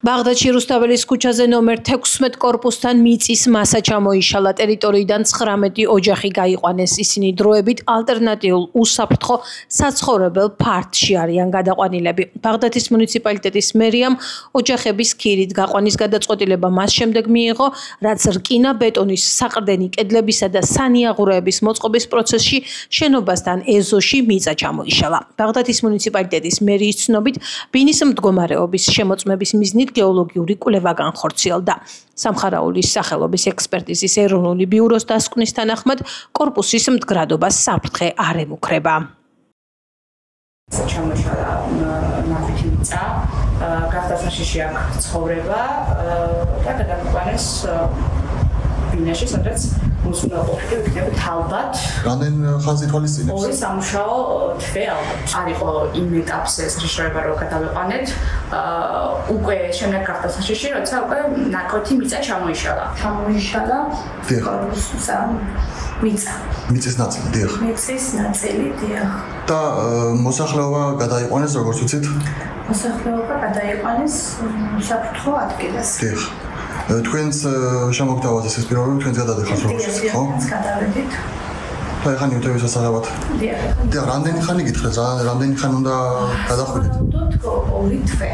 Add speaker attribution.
Speaker 1: ბაღდადში რუსთაველის ქუჩაზე ნომერ 16 კორპუსთან მიწის მასა ჩამოიშალა. ტერიტორიიდან 19 ოჯახი გაიყვანეს. ისინი დროებით ალტერნატიულ უსაფრთხო საცხოვრებელ ფართში არიან გადაყვანილები. ბაღდადის მუნიციპალიტეტის მერიამ ოჯახების ქირით გაყვანის გადაწყვეტილება მას შემდეგ მიიღო, რაც რკინა ბეტონის საყრდენი კედლებისა და სანიაღურეების მოწყობის პროცესში შენობასთან ეზოში მიწა ჩამოიშალა. ბაღდადის მუნიციპალიტეტის მერიის ცნობით, ბინის მდგომარეობის შემოწმების მიზნით გეოლოგიური კვლევა განხორციელდა. სამხარაულის სახელობის ექსპერტიზის ეროვნული ბიუროს დასკვნის თანახმად, კორპუსის მდგრადობას საფრთხე არ ემუქრება.
Speaker 2: ჩამოშალა ნაყოფი მიწა, გახდა საშიში აქ ცხოვრება და გადაყვანეს ბინაში, სადაც მოსულყოფილი იქნებით ალბათ.
Speaker 3: რამდენ ხანს ითვალისწინებს?
Speaker 2: ორი სამუშაო თვე ალბათ. არ იყო იმ ეტაპზე საშიშროება, რომ გადავიყვანეთ. უკვე შემდეგ გახდა საშიში, როცა უკვე ნაყოფი მიწა ჩამოიშალა. მიწა.
Speaker 3: მიწის ნაწილი, დიახ.
Speaker 2: მიწის ნაწილი, დიახ.
Speaker 3: და მოსახლეობა გადაიყვანეს, როგორც ვიცით?
Speaker 2: მოსახლეობა გადაიყვანეს საფრთხო ადგილას.
Speaker 3: დიახ. თქვენს შემოგთავაზეს ეს პირობები, თქვენს გადადიხართ როგორც ვიცით, ხო?
Speaker 2: დიახ, გადავედით.
Speaker 3: და ეხლა ნიუტების სასაღებად.
Speaker 2: დიახ.
Speaker 3: და რამდენი ხანი გითხრათ, რამდენი ხანი უნდა გადახვიდეთ?
Speaker 2: ვარაუდობთ 2 თვე.